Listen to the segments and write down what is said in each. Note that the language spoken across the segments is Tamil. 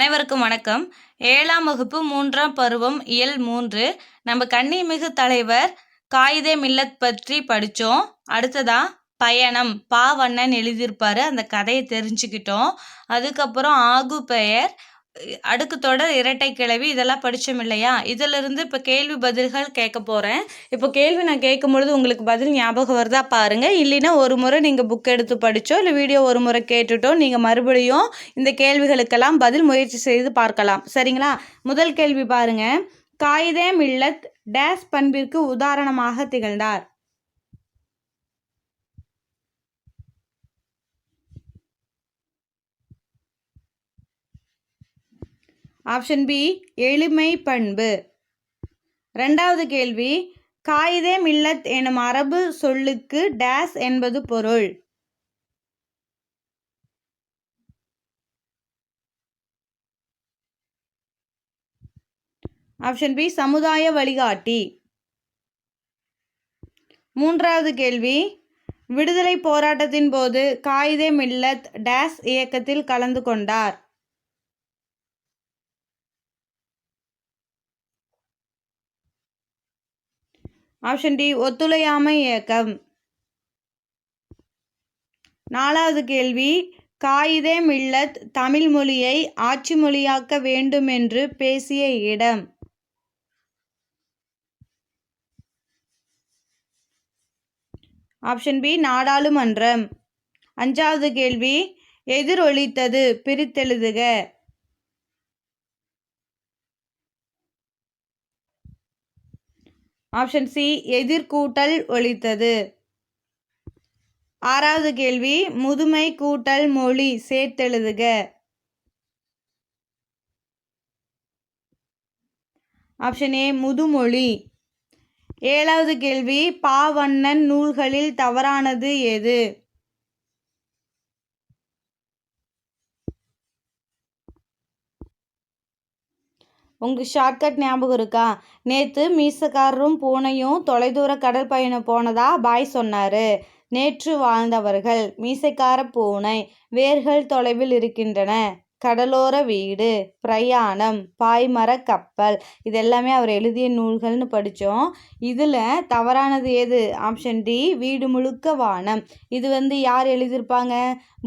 அனைவருக்கும் வணக்கம். 7ஆம் வகுப்பு 3ஆம் பருவம் இயல் 3 நம்ம கன்னிமிகு தலைவர் காயிதே மில்லத் பற்றி படித்தோம். அடுத்ததா பயணம் பாவண்ணன் எழுதியிருப்பாரு, அந்த கதையை தெரிஞ்சுக்கிட்டோம். அதுக்கப்புறம் ஆகு பெயர், அடுக்கு தொடர், இரட்டை கிளவி இதெல்லாம் படித்தோம் இல்லையா? இதிலிருந்து இப்போ கேள்வி பதில்கள் கேட்க போகிறேன். இப்போ கேள்வி நான் கேட்கும் பொழுது உங்களுக்கு பதில் ஞாபகம் வருதா பாருங்கள். இல்லைன்னா ஒரு முறை நீங்கள் புக் எடுத்து படித்தோ இல்லை வீடியோ ஒரு முறை கேட்டுட்டோ நீங்கள் மறுபடியும் இந்த கேள்விகளுக்கெல்லாம் பதில் முயற்சி செய்து பார்க்கலாம். சரிங்களா? முதல் கேள்வி பாருங்க. காயிதே மில்லத் டேஸ் பண்பிற்கு உதாரணமாக திகழ்ந்தார். ஆப்ஷன் பி எளிமை பண்பு. ரெண்டாவது கேள்வி, காயிதே மில்லத் எனும் அரபு சொல்லுக்கு டேஸ் என்பது பொருள். ஆப்ஷன் பி சமுதாய வழிகாட்டி. மூன்றாவது கேள்வி, விடுதலை போராட்டத்தின் போது காயிதே மில்லத் டேஸ் இயக்கத்தில் கலந்து கொண்டார். ஆப்ஷன் டி ஒத்துழையாமை இயக்கம். நாலாவது கேள்வி, காயிதே மில்லத் தமிழ் மொழியை ஆட்சி மொழியாக்க வேண்டும் என்று பேசிய இடம். ஆப்ஷன் பி நாடாளுமன்றம். அஞ்சாவது கேள்வி, எதிரொலித்தது பிரித்தெழுதுக. ஆப்ஷன் சி எதிர்கூட்டல் ஒலித்தது. ஆறாவது கேள்வி, முதுமை கூட்டல் மொழி சேர்த்தெழுதுக. ஆப்ஷன் ஏ முதுமொழி. ஏழாவது கேள்வி, பாவண்ணன் நூல்களில் தவறானது எது? உங்களுக்கு ஷார்ட்கட் ஞாபகம் இருக்கா? நேற்று மீசக்காரரும் பூனையும் தொலைதூர கடல் பயணம் போனதா பாய் சொன்னார். நேற்று வாழ்ந்தவர்கள் மீசைக்கார பூனை, வேர்கள் தொலைவில் இருக்கின்றன, கடலோர வீடு, பிரயாணம், பாய்மர கப்பல். இதெல்லாமே அவர் எழுதிய நூல்கள்னு படித்தோம். இதில் தவறானது எது? ஆப்ஷன் டி வீடு முழுக்க வானம். இது யார் எழுதியிருப்பாங்க?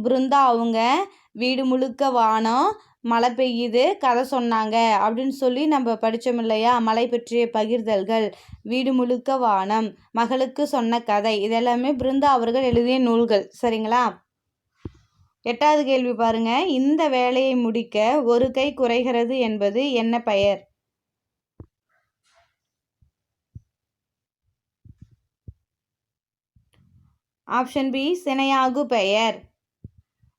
பிருந்தா. அவங்க வீடு முழுக்க வானம், மழை பெய்யுது, கதை சொன்னாங்க அப்படின்னு சொல்லி நம்ம படித்தோம் இல்லையா? மழை பற்றிய பகிர்தல்கள், வீடு முழுக்க வானம், மகளுக்கு சொன்ன கதை, இதெல்லாமே பிருந்தா அவர்கள் எழுதிய நூல்கள். சரிங்களா? எட்டாவது கேள்வி பாருங்க. இந்த வேலையை முடிக்க ஒரு கை குறைகிறது என்பது என்ன பெயர்? ஆப்ஷன் பி சினையாகு பெயர்.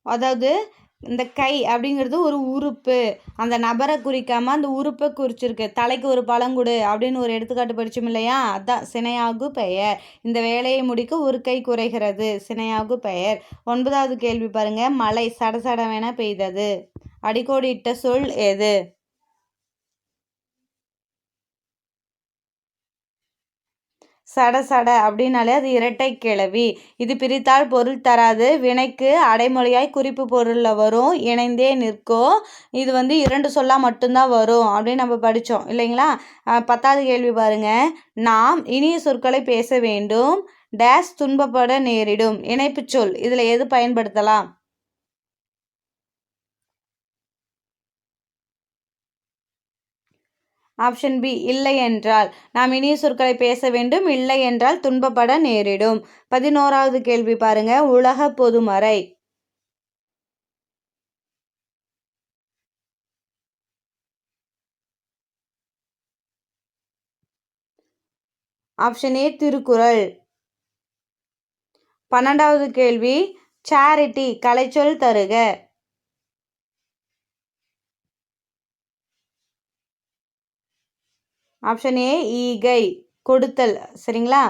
அதாவது இந்த கை அப்படிங்கிறது ஒரு உறுப்பு, அந்த நபரை குறிக்காமல் அந்த உறுப்பை குறிச்சிருக்கு. தலைக்கு ஒரு பழங்குடு அப்படின்னு ஒரு எடுத்துக்காட்டு படித்தோம் இல்லையா? அதுதான் சினையாகு பெயர். இந்த வேலையை முடிக்க ஒரு கை குறைகிறது, சினையாகு பெயர். ஒன்பதாவது கேள்வி பாருங்க. மழை சடசடவென பெய்தது, அடிக்கோடிட்ட சொல் எது? சட சட அப்படின்னாலே அது இரட்டை கிளவி. இது பிரித்தால் பொருள் தராது, வினைக்கு அடைமொழியாய் குறிப்பு பொருளில் வரும், இணைந்தே நிற்கும். இது இரண்டு சொல்லாக மட்டும்தான் வரும் அப்படின்னு நம்ம படித்தோம் இல்லைங்களா? 10வது கேள்வி பாருங்க. நாம் இனிய சொற்களை பேச வேண்டும், டேஸ் துன்பப்பட நேரிடும். இணைப்பு சொல், இதில் எது பயன்படுத்தலாம்? ஆப்ஷன் பி இல்லை என்றால். நாம் இனிய சொற்களை பேச வேண்டும், இல்லை என்றால் துன்பப்பட நேரிடும். 11வது கேள்வி பாருங்க. உலக பொதுமறை. ஆப்ஷன் ஏ திருக்குறள். 12வது கேள்வி, சேரிட்டி கலைச்சொல் தருக. ஆப்ஷன் ஏ ஈகை கொடுத்தல். சரிங்களா?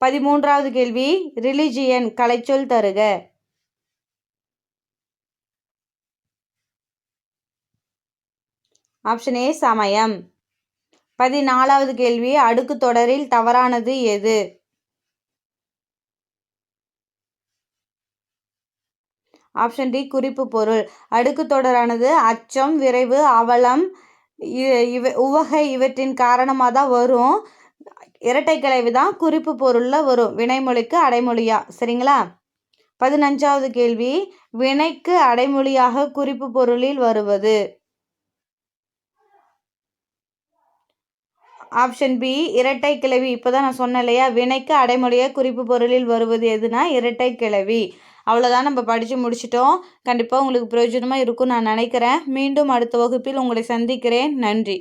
13வது கேள்வி, ரிலிஜியன் கலைச்சொல் தருக. ஆப்ஷன் ஏ சமயம். 14வது கேள்வி, அடுக்கு தொடரில் தவறானது எது? ஆப்ஷன் டி குறிப்பு பொருள். அடுக்கு தொடரானது அச்சம், விரைவு, அவலம், உவகை இவற்றின் காரணமாக தான் வரும். இரட்டை கிளவி தான் குறிப்பு பொருளில் வரும், வினைமொழிக்கு அடைமொழியா. சரிங்களா? 15வது கேள்வி, வினைக்கு அடைமொழியாக குறிப்பு பொருளில் வருவது. ஆப்ஷன் பி இரட்டை கிளவி. இப்போதான் நான் சொன்னேன் இல்லையா, வினைக்கு அடைமொழியாக குறிப்பு பொருளில் வருவது எதுனா இரட்டை கிளவி. அவ்வளோதான், நம்ம படித்து முடிச்சிட்டோம். கண்டிப்பாக உங்களுக்கு பிரயோஜனமாக இருக்கும்னு நான் நினைக்கிறேன். மீண்டும் அடுத்த வகுப்பில் உங்களை சந்திக்கிறேன். நன்றி.